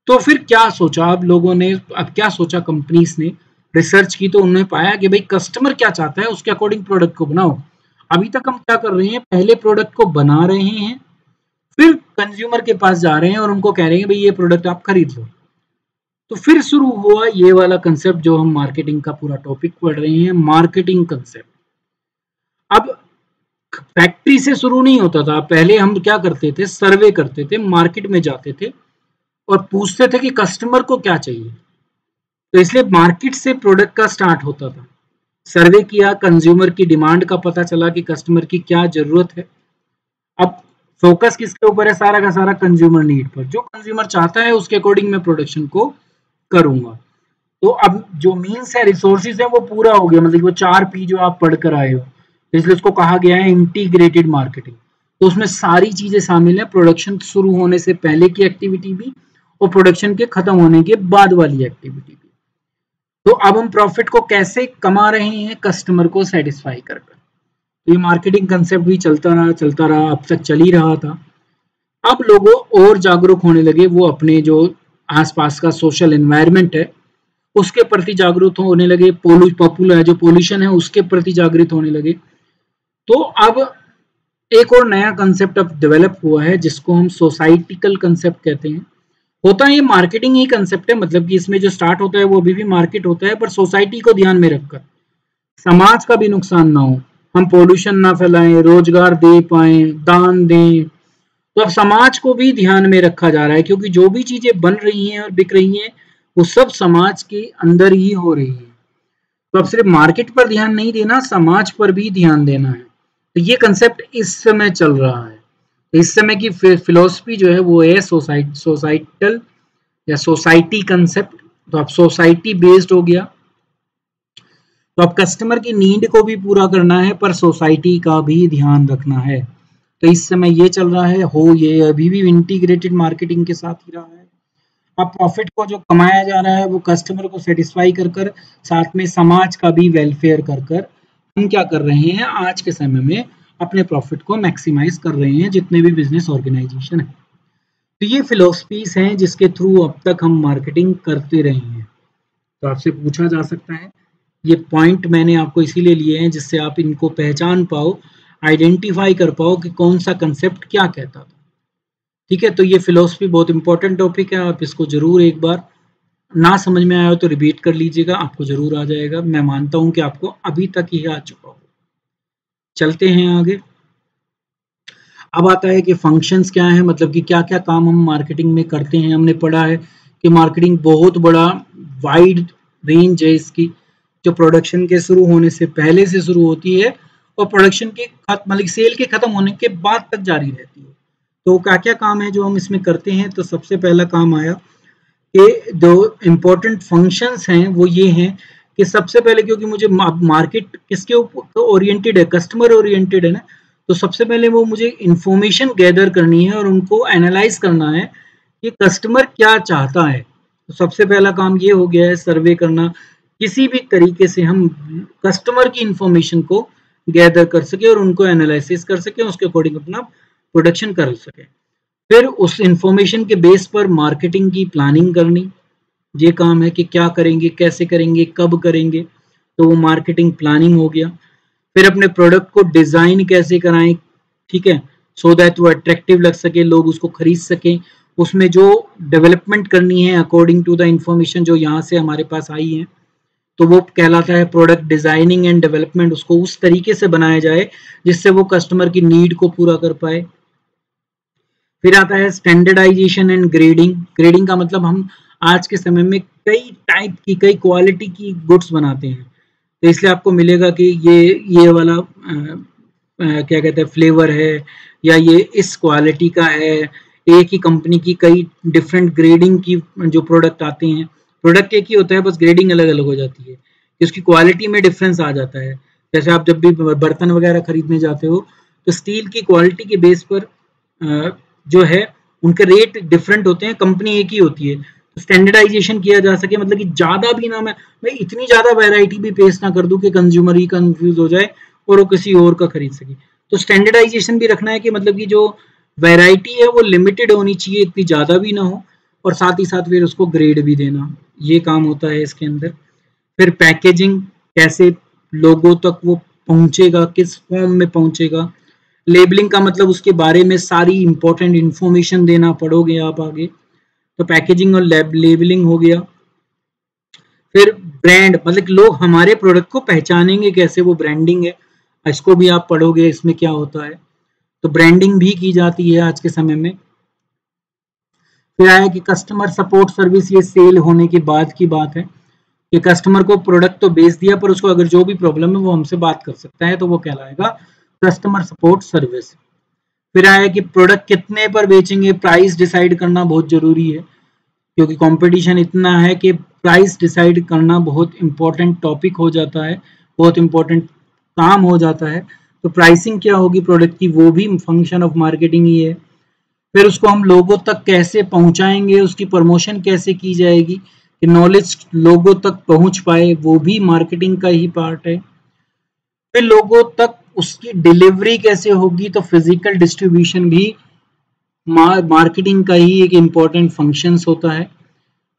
तो फिर क्या सोचा अब लोगों ने, अब क्या सोचा कंपनीज ने, रिसर्च की, तो उन्होंने पाया कि भाई कस्टमर क्या चाहता है उसके अकॉर्डिंग प्रोडक्ट को बनाओ। अभी तक हम क्या कर रहे हैं, पहले प्रोडक्ट को बना रहे हैं, फिर कंज्यूमर के पास जा रहे हैं और उनको कह रहे हैं भाई ये प्रोडक्ट आप खरीद लो। तो फिर शुरू हुआ ये वाला कंसेप्ट जो हम मार्केटिंग का पूरा टॉपिक पढ़ रहे हैं, मार्केटिंग कंसेप्ट। अब फैक्ट्री से शुरू नहीं होता था, पहले हम क्या करते थे, सर्वे करते थे, मार्केट में जाते थे और पूछते थे कि कस्टमर को क्या चाहिए। तो इसलिए मार्केट से प्रोडक्ट का स्टार्ट होता था। सर्वे किया, कंज्यूमर की डिमांड का पता चला कि कस्टमर की क्या जरूरत है। अब फोकस किसके ऊपर है, सारा का सारा कंज्यूमर नीड पर, जो कंज्यूमर चाहता है उसके अकॉर्डिंग मैं प्रोडक्शन को करूंगा। तो अब जो मीन्स है, रिसोर्सेज है, वो पूरा हो गया, मतलब वो 4P जो आप पढ़ कर आए हो, इसलिए उसको कहा गया है इंटीग्रेटेड मार्केटिंग। तो उसमें सारी चीजें शामिल है, प्रोडक्शन शुरू होने से पहले की एक्टिविटी भी और प्रोडक्शन के खत्म होने के बाद वाली एक्टिविटी भी। तो अब हम प्रॉफिट को कैसे कमा रहे हैं, कस्टमर को सेटिस्फाई कर कर। तो ये मार्केटिंग कंसेप्ट भी चलता रहा, अब तक चल ही रहा था। अब लोगों और जागरूक होने लगे, वो अपने जो आसपास का सोशल एनवायरनमेंट है उसके प्रति जागरूक होने लगे, पॉपुलर जो पोल्यूशन है उसके प्रति जागृत होने लगे। तो अब एक और नया कंसेप्ट अब डेवलप हुआ है जिसको हम सोसाइटिकल कंसेप्ट कहते हैं। होता है ये मार्केटिंग ही कंसेप्ट है, मतलब कि इसमें जो स्टार्ट होता है वो अभी भी मार्केट होता है, पर सोसाइटी को ध्यान में रखकर, समाज का भी नुकसान ना हो, हम पोल्यूशन ना फैलाएं, रोजगार दे पाए, दान दें। तो अब समाज को भी ध्यान में रखा जा रहा है, क्योंकि जो भी चीजें बन रही हैं और बिक रही हैं वो सब समाज के अंदर ही हो रही है। तो अब सिर्फ मार्केट पर ध्यान नहीं देना, समाज पर भी ध्यान देना है। तो ये कंसेप्ट इस समय चल रहा है। इस समय की फिलोसफी जो है वो है सोसाइटल या सोसाइटी कंसेप्ट। तो अब सोसाइटी बेस्ड हो गया। तो अब कस्टमर की नीड को भी पूरा करना है, पर सोसाइटी का भी ध्यान रखना है। तो इस समय ये चल रहा है, ये अभी भी इंटीग्रेटेड मार्केटिंग के साथ ही रहा है। अब प्रॉफिट को जो कमाया जा रहा है वो कस्टमर को सेटिस्फाई कर कर, साथ में समाज का भी वेलफेयर कर कर, हम क्या कर रहे हैं आज के समय में, अपने प्रॉफिट को मैक्सिमाइज कर रहे हैं जितने भी बिजनेस ऑर्गेनाइजेशन है। तो ये फिलोसफीज हैं जिसके थ्रू अब तक हम मार्केटिंग करते रहे हैं। तो आपसे पूछा जा सकता है, ये पॉइंट मैंने आपको इसीलिए लिए हैं जिससे आप इनको पहचान पाओ, आइडेंटिफाई कर पाओ कि कौन सा कंसेप्ट क्या कहता था। ठीक है, तो ये फिलोसफी बहुत इंपॉर्टेंट टॉपिक है, आप इसको जरूर एक बार, ना समझ में आया हो तो रिपीट कर लीजिएगा, आपको जरूर आ जाएगा। मैं मानता हूं कि आपको अभी तक ही आ चुका हो। चलते हैं आगे। अब आता है कि फंक्शंस क्या है, मतलब कि क्या क्या काम हम मार्केटिंग में करते हैं। हमने पढ़ा है कि मार्केटिंग बहुत बड़ा वाइड रेंज है इसकी, जो प्रोडक्शन के शुरू होने से पहले से शुरू होती है और प्रोडक्शन के मतलब सेल के खत्म होने के बाद तक जारी रहती है। तो क्या क्या काम है जो हम इसमें करते हैं। तो सबसे पहला काम आया कि जो इम्पोर्टेंट फंक्शंस हैं वो ये हैं कि सबसे पहले, क्योंकि मुझे मार्केट किसके ऊपर ओरिएंटेड है, कस्टमर ओरिएंटेड है ना, तो सबसे पहले वो मुझे इंफॉर्मेशन गैदर करनी है और उनको एनालाइज करना है कि कस्टमर क्या चाहता है। तो सबसे पहला काम ये हो गया है सर्वे करना, किसी भी तरीके से हम कस्टमर की इंफॉर्मेशन को गैदर कर सके और उनको एनालिसिस कर सके, उसके अकॉर्डिंग अपना प्रोडक्शन कर सके। फिर उस इंफॉर्मेशन के बेस पर मार्केटिंग की प्लानिंग करनी, ये काम है कि क्या करेंगे, कैसे करेंगे, कब करेंगे, तो वो मार्केटिंग प्लानिंग हो गया। फिर अपने प्रोडक्ट को डिजाइन कैसे कराएं, ठीक है, सो दैट वो अट्रैक्टिव लग सके, लोग उसको खरीद सकें। उसमें जो डेवलपमेंट करनी है अकॉर्डिंग टू द इंफॉर्मेशन जो यहाँ से हमारे पास आई है, तो वो कहलाता है प्रोडक्ट डिजाइनिंग एंड डेवलपमेंट। उसको उस तरीके से बनाया जाए जिससे वो कस्टमर की नीड को पूरा कर पाए। फिर आता है स्टैंडर्डाइजेशन एंड ग्रेडिंग। ग्रेडिंग का मतलब हम आज के समय में कई टाइप की, कई क्वालिटी की गुड्स बनाते हैं, तो इसलिए आपको मिलेगा कि ये वाला क्या कहते हैं फ्लेवर है, या ये इस क्वालिटी का है। एक ही कंपनी की कई डिफरेंट ग्रेडिंग की जो प्रोडक्ट आते हैं, प्रोडक्ट एक ही होता है, बस ग्रेडिंग अलग अलग हो जाती है, उसकी क्वालिटी में डिफरेंस आ जाता है। जैसे आप जब भी बर्तन वगैरह खरीदने जाते हो तो स्टील की क्वालिटी के बेस पर जो है उनके रेट डिफरेंट होते हैं, कंपनी एक ही होती है। तो स्टैंडर्डाइजेशन किया जा सके, मतलब कि ज़्यादा भी ना, मैं इतनी ज़्यादा वैरायटी भी पेश ना कर दूं कि कंज्यूमर ही कंफ्यूज हो जाए और वो किसी और का खरीद सके। तो स्टैंडर्डाइजेशन भी रखना है कि मतलब कि जो वैरायटी है वो लिमिटेड होनी चाहिए, इतनी ज़्यादा भी ना हो, और साथ ही साथ फिर उसको ग्रेड भी देना, ये काम होता है इसके अंदर। फिर पैकेजिंग, कैसे लोगों तक वो पहुंचेगा, किस फॉर्म में पहुंचेगा। लेबलिंग का मतलब उसके बारे में सारी इंपॉर्टेंट इंफॉर्मेशन देना पड़ोगे आप आगे, तो पैकेजिंग और लेबलिंग हो गया। फिर ब्रांड, मतलब लोग हमारे प्रोडक्ट को पहचानेंगे कैसे, वो ब्रांडिंग है, इसको भी आप पढ़ोगे इसमें क्या होता है। तो ब्रांडिंग भी की जाती है आज के समय में। फिर आया कि कस्टमर सपोर्ट सर्विस, ये सेल होने के बाद की बात है कि कस्टमर को प्रोडक्ट तो बेच दिया, पर उसको अगर जो भी प्रॉब्लम है वो हमसे बात कर सकता है, तो वो कहलाएगा कस्टमर सपोर्ट सर्विस। फिर आया कि प्रोडक्ट कितने पर बेचेंगे, प्राइस डिसाइड करना बहुत जरूरी है, क्योंकि कंपटीशन इतना है कि प्राइस डिसाइड करना बहुत इंपॉर्टेंट टॉपिक हो जाता है, बहुत इंपॉर्टेंट काम हो जाता है। तो प्राइसिंग क्या होगी प्रोडक्ट की, वो भी फंक्शन ऑफ मार्केटिंग ही है। फिर उसको हम लोगों तक कैसे पहुंचाएंगे, उसकी प्रमोशन कैसे की जाएगी कि नॉलेज लोगों तक पहुंच पाए, वो भी मार्केटिंग का ही पार्ट है। फिर लोगों तक उसकी डिलीवरी कैसे होगी, तो फिजिकल डिस्ट्रीब्यूशन भी मार्केटिंग का ही एक इम्पॉर्टेंट फंक्शंस होता है।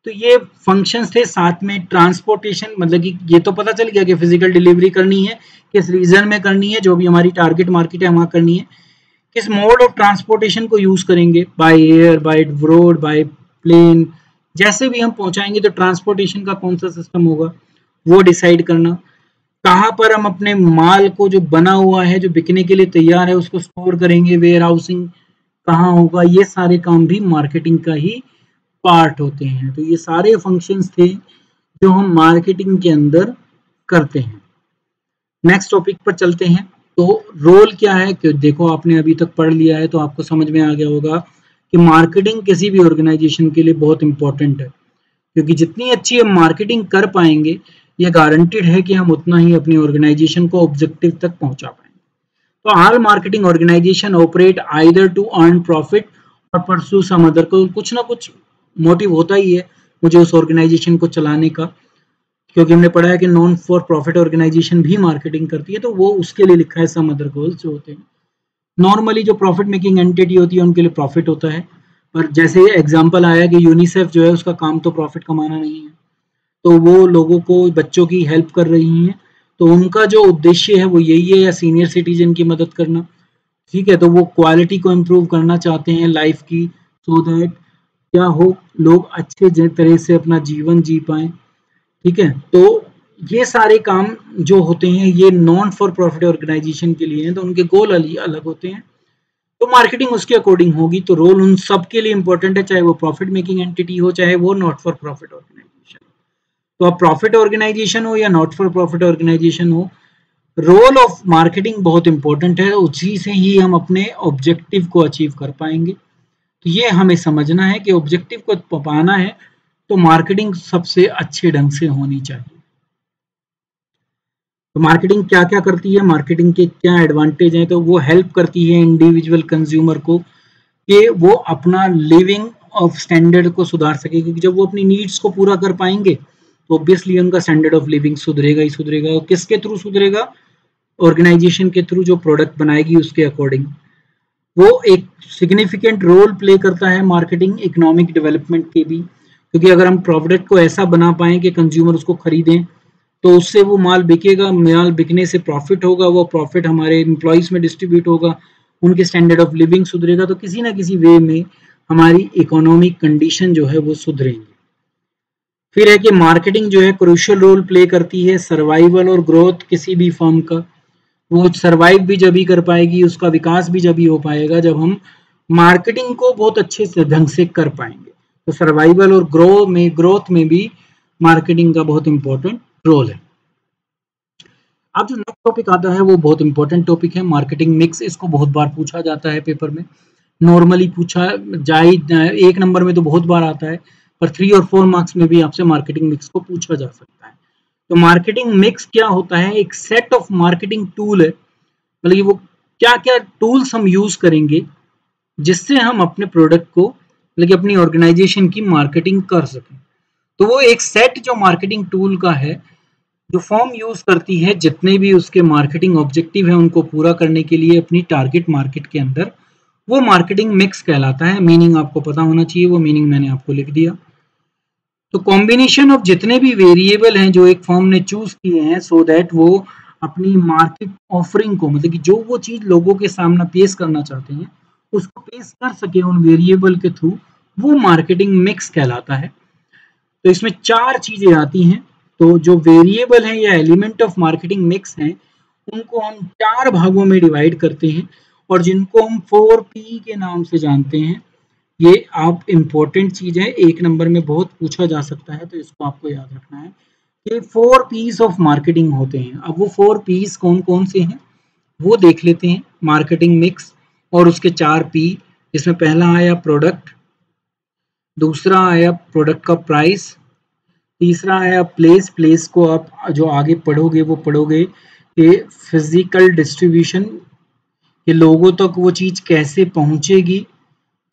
तो ये फंक्शंस थे। साथ में ट्रांसपोर्टेशन, मतलब कि ये तो पता चल गया कि फिजिकल डिलीवरी करनी है, किस रीजन में करनी है, जो भी हमारी टारगेट मार्केट है वहाँ करनी है। किस मोड ऑफ ट्रांसपोर्टेशन को यूज करेंगे, by air, by road, by plane, जैसे भी हम पहुंचाएंगे तो ट्रांसपोर्टेशन का कौन सा सिस्टम होगा वो डिसाइड करना। कहाँ पर हम अपने माल को जो बना हुआ है, जो बिकने के लिए तैयार है, उसको स्टोर करेंगे, वेयर हाउसिंग कहाँ होगा, ये सारे काम भी मार्केटिंग का ही पार्ट होते हैं। तो ये सारे फंक्शंस थे जो हम मार्केटिंग के अंदर करते हैं। नेक्स्ट टॉपिक पर चलते हैं। तो रोल क्या है, कि देखो आपने अभी तक पढ़ लिया है तो आपको समझ में आ गया होगा कि मार्केटिंग किसी भी ऑर्गेनाइजेशन के लिए बहुत इंपॉर्टेंट है, क्योंकि जितनी अच्छी हम मार्केटिंग कर पाएंगे, ये गारंटेड है कि हम उतना ही अपनी ऑर्गेनाइजेशन को ऑब्जेक्टिव तक पहुंचा पाएंगे। तो all marketing organisation operate either to earn profit और परस्यू सम अदर, को कुछ ना कुछ मोटिव होता ही है मुझे उस ऑर्गेनाइजेशन को चलाने का, क्योंकि हमने पढ़ा है कि नॉन फॉर प्रॉफिट ऑर्गेनाइजेशन भी मार्केटिंग करती है, तो वो उसके लिए लिखा है सम अदर गोल्स जो होते हैं। नॉर्मली जो प्रॉफिट मेकिंग एंटिटी होती है उनके लिए प्रॉफिट होता है, पर जैसे एग्जांपल आया कि यूनिसेफ जो है उसका काम तो प्रॉफिट कमाना नहीं है, तो वो लोगों को, बच्चों की हेल्प कर रही हैं, तो उनका जो उद्देश्य है वो यही है, या सीनियर सिटीजन की मदद करना, ठीक है, तो वो क्वालिटी को इम्प्रूव करना चाहते हैं लाइफ की, सो दैट क्या हो, लोग अच्छे तरह से अपना जीवन जी पाएं, ठीक है। तो ये सारे काम जो होते हैं ये नॉन फॉर प्रॉफिट ऑर्गेनाइजेशन के लिए हैं, तो उनके गोल अलग होते हैं, तो मार्केटिंग उसके अकॉर्डिंग होगी। तो रोल उन सब के लिए इंपॉर्टेंट है, चाहे वो प्रॉफिट मेकिंग एंटिटी हो, चाहे वो नॉट फॉर प्रॉफिट ऑर्गेनाइजेशन। तो अब प्रॉफिट ऑर्गेनाइजेशन हो या नॉट फॉर प्रॉफिट ऑर्गेनाइजेशन हो, रोल ऑफ मार्केटिंग बहुत इंपॉर्टेंट है, उसी से ही हम अपने ऑब्जेक्टिव को अचीव कर पाएंगे। तो ये हमें समझना है कि ऑब्जेक्टिव को पाना है तो मार्केटिंग सबसे अच्छे ढंग से होनी चाहिए। तो मार्केटिंग क्या क्या करती है, मार्केटिंग के क्या एडवांटेज हैं, तो वो हेल्प करती है इंडिविजुअल कंज्यूमर को कि वो अपना लिविंग ऑफ स्टैंडर्ड को सुधार सके, क्योंकि जब वो अपनी नीड्स को पूरा कर पाएंगे तो ऑब्वियसली उनका स्टैंडर्ड ऑफ लिविंग सुधरेगा ही सुधरेगा। और किसके थ्रू सुधरेगा, ऑर्गेनाइजेशन के थ्रू जो प्रोडक्ट बनाएगी उसके अकॉर्डिंग। वो एक सिग्निफिकेंट रोल प्ले करता है मार्केटिंग इकोनॉमिक डेवलपमेंट के भी, क्योंकि अगर हम प्रोडक्ट को ऐसा बना पाएं कि कंज्यूमर उसको खरीदें तो उससे वो माल बिकेगा, माल बिकने से प्रॉफिट होगा, वो प्रॉफिट हमारे एम्प्लॉयज में डिस्ट्रीब्यूट होगा, उनके स्टैंडर्ड ऑफ लिविंग सुधरेगा, तो किसी ना किसी वे में हमारी इकोनॉमिक कंडीशन जो है वो सुधरेंगे। फिर है कि मार्केटिंग जो है क्रूशियल रोल प्ले करती है सर्वाइवल और ग्रोथ किसी भी फर्म का। वो सर्वाइव भी जब ही कर पाएगी, उसका विकास भी जब ही हो पाएगा जब हम मार्केटिंग को बहुत अच्छे से ढंग से कर पाएंगे। तो सर्वाइवल और ग्रोथ में भी मार्केटिंग का बहुत इंपॉर्टेंट रोल है। अब जो नेक्स्ट टॉपिक आता है वो बहुत इंपॉर्टेंट टॉपिक है, मार्केटिंग मिक्स। इसको बहुत बार पूछा जाता है पेपर में, नॉर्मली पूछा जाए 1 नंबर में तो बहुत बार आता है, पर 3 और 4 मार्क्स में भी आपसे मार्केटिंग मिक्स को पूछा जा सकता है। तो मार्केटिंग मिक्स क्या होता है, एक सेट ऑफ मार्केटिंग टूल है, मतलब कि वो क्या क्या टूल्स हम यूज करेंगे जिससे हम अपने प्रोडक्ट को, मतलब कि अपनी ऑर्गेनाइजेशन की मार्केटिंग कर सकें। तो वो एक सेट जो मार्केटिंग टूल का है जो फर्म यूज करती है जितने भी उसके मार्केटिंग ऑब्जेक्टिव है उनको पूरा करने के लिए अपनी टारगेट मार्केट के अंदर, वो मार्केटिंग मिक्स कहलाता है। मीनिंग आपको पता होना चाहिए, वो मीनिंग मैंने आपको लिख दिया। तो कॉम्बिनेशन ऑफ जितने भी वेरिएबल हैं जो एक फर्म ने चूज किए हैं सो दैट वो अपनी मार्केट ऑफरिंग को, मतलब कि जो वो चीज लोगों के सामने पेश करना चाहते हैं उसको पेश कर सके उन वेरिएबल के थ्रू, वो मार्केटिंग मिक्स कहलाता है। तो इसमें 4 चीजें आती हैं। तो जो वेरिएबल हैं या एलिमेंट ऑफ मार्केटिंग मिक्स हैं उनको हम 4 भागों में डिवाइड करते हैं और जिनको हम 4P के नाम से जानते हैं। ये आप इम्पोर्टेंट चीज है, 1 नंबर में बहुत पूछा जा सकता है, तो इसको आपको याद रखना है कि 4 P's ऑफ मार्केटिंग होते हैं। अब वो 4 P's कौन कौन से हैं वो देख लेते हैं। मार्केटिंग मिक्स और उसके 4 P, इसमें पहला आया प्रोडक्ट, दूसरा आया प्रोडक्ट का प्राइस, तीसरा आया प्लेस। प्लेस को आप जो आगे पढ़ोगे वो पढ़ोगे कि फिजिकल डिस्ट्रीब्यूशन, कि लोगों तक वो चीज कैसे पहुंचेगी,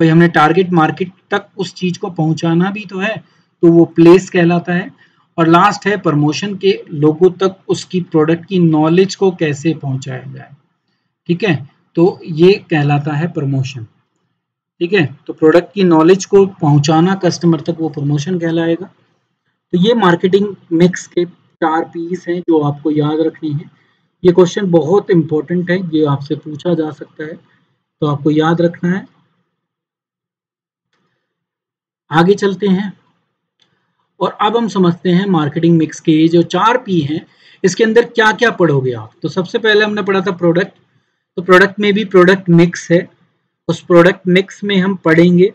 भाई हमने टारगेट मार्केट तक उस चीज को पहुंचाना भी तो है, तो वो प्लेस कहलाता है। और लास्ट है प्रमोशन, के लोगों तक उसकी प्रोडक्ट की नॉलेज को कैसे पहुंचाया जाए। ठीक है, तो ये कहलाता है प्रमोशन। ठीक है, तो प्रोडक्ट की नॉलेज को पहुंचाना कस्टमर तक वो प्रमोशन कहलाएगा। तो ये मार्केटिंग मिक्स के 4 P's हैं जो आपको याद रखनी है। ये क्वेश्चन बहुत इंपॉर्टेंट है, ये आपसे पूछा जा सकता है, तो आपको याद रखना है। आगे चलते हैं और अब हम समझते हैं मार्केटिंग मिक्स के जो 4 P हैं इसके अंदर क्या क्या पढ़ोगे आप। तो सबसे पहले हमने पढ़ा था प्रोडक्ट, तो प्रोडक्ट में भी प्रोडक्ट मिक्स है, उस प्रोडक्ट मिक्स में हम पढ़ेंगे,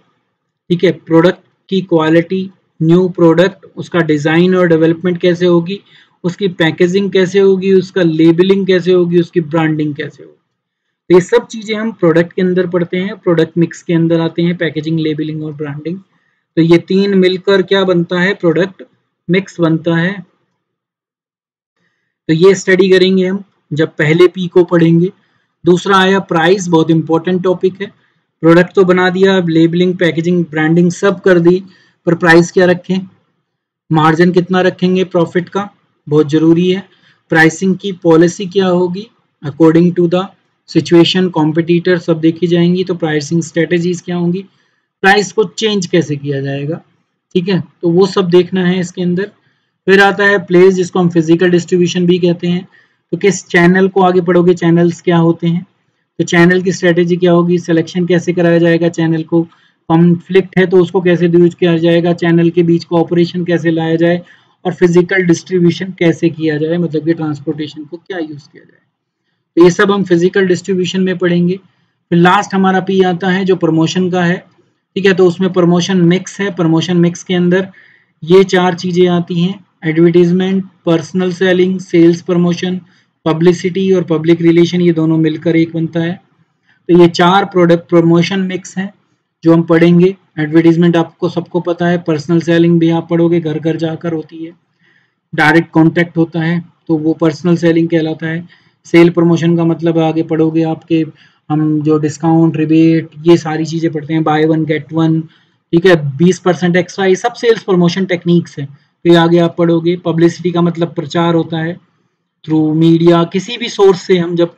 ठीक है, प्रोडक्ट की क्वालिटी, न्यू प्रोडक्ट, उसका डिजाइन और डेवलपमेंट कैसे होगी, उसकी पैकेजिंग कैसे होगी, उसका लेबलिंग कैसे होगी, उसकी ब्रांडिंग कैसे होगी। तो ये सब चीजें हम प्रोडक्ट के अंदर पढ़ते हैं, प्रोडक्ट मिक्स के अंदर आते हैं पैकेजिंग, लेबलिंग और ब्रांडिंग। तो ये 3 मिलकर क्या बनता है, प्रोडक्ट मिक्स बनता है। तो ये स्टडी करेंगे हम जब पहले P को पढ़ेंगे। दूसरा आया प्राइस, बहुत इंपॉर्टेंट टॉपिक है। प्रोडक्ट तो बना दिया, अब लेबलिंग, पैकेजिंग, ब्रांडिंग सब कर दी, पर प्राइस क्या रखें, मार्जिन कितना रखेंगे प्रॉफिट का, बहुत जरूरी है। प्राइसिंग की पॉलिसी क्या होगी according to the situation, competitor सब देखी जाएंगी। तो प्राइसिंग स्ट्रेटेजीज क्या होंगी, प्राइस को चेंज कैसे किया जाएगा, ठीक है, तो वो सब देखना है इसके अंदर। फिर आता है प्लेस, जिसको हम फिजिकल डिस्ट्रीब्यूशन भी कहते हैं। तो किस चैनल को आगे पढ़ोगे, चैनल्स क्या होते हैं, तो चैनल की स्ट्रेटेजी क्या होगी, सिलेक्शन कैसे कराया जाएगा चैनल को, कॉन्फ्लिक्ट है तो उसको कैसे दूर किया जाएगा, चैनल के बीच कोऑपरेशन कैसे लाया जाए, और फिजिकल डिस्ट्रीब्यूशन कैसे किया जाए, मतलब कि ट्रांसपोर्टेशन को क्या यूज किया जाए। तो ये सब हम फिजिकल डिस्ट्रीब्यूशन में पढ़ेंगे। फिर लास्ट हमारा P आता है जो प्रमोशन का है, ठीक है, तो उसमें प्रमोशन मिक्स है। प्रमोशन मिक्स के अंदर ये 4 चीजें आती हैं, advertisement, personal selling, sales promotion, publicity और पब्लिक रिलेशन, ये दोनों मिलकर एक बनता है। तो ये 4 प्रोडक्ट प्रमोशन मिक्स हैं जो हम पढ़ेंगे। एडवर्टीजमेंट आपको सबको पता है, पर्सनल सेलिंग भी आप पढ़ोगे, घर घर जाकर होती है, डायरेक्ट कॉन्टैक्ट होता है, तो वो पर्सनल सेलिंग कहलाता है। सेल प्रमोशन का मतलब आगे पढ़ोगे आपके हम जो डिस्काउंट रिबेट ये सारी चीज़ें पढ़ते हैं, बाय वन गेट वन, ठीक है, 20% एक्स्ट्रा, ये सब सेल्स प्रमोशन टेक्निक्स हैं। फिर आगे आप पढ़ोगे पब्लिसिटी का मतलब प्रचार होता है, थ्रू मीडिया किसी भी सोर्स से हम जब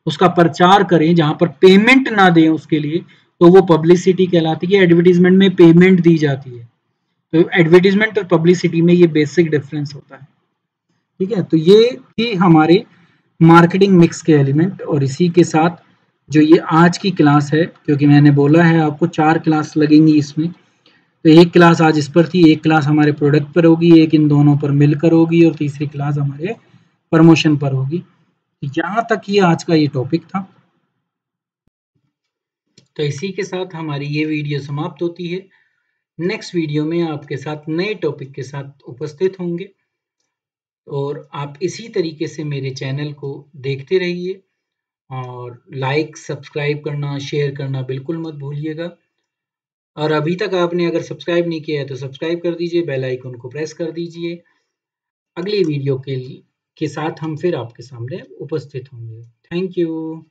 उसका प्रचार करें जहां पर पेमेंट ना दें उसके लिए, तो वो पब्लिसिटी कहलाती है। एडवर्टीजमेंट में पेमेंट दी जाती है, तो एडवर्टीजमेंट और पब्लिसिटी में ये बेसिक डिफरेंस होता है, ठीक है। तो ये थी हमारे मार्केटिंग मिक्स के एलिमेंट, और इसी के साथ जो ये आज की क्लास है, क्योंकि मैंने बोला है आपको 4 क्लास लगेंगी इसमें, तो एक क्लास आज इस पर थी, एक क्लास हमारे प्रोडक्ट पर होगी, एक इन दोनों पर मिलकर होगी, और तीसरी क्लास हमारे प्रमोशन पर होगी। यहाँ तक ये आज का ये टॉपिक था। तो इसी के साथ हमारी ये वीडियो समाप्त होती है। नेक्स्ट वीडियो में आपके साथ नए टॉपिक के साथ उपस्थित होंगे, और आप इसी तरीके से मेरे चैनल को देखते रहिए, और लाइक सब्सक्राइब करना शेयर करना बिल्कुल मत भूलिएगा। और अभी तक आपने अगर सब्सक्राइब नहीं किया है तो सब्सक्राइब कर दीजिए, बेल आइकन को प्रेस कर दीजिए। अगली वीडियो के साथ हम फिर आपके सामने उपस्थित होंगे। Thank you.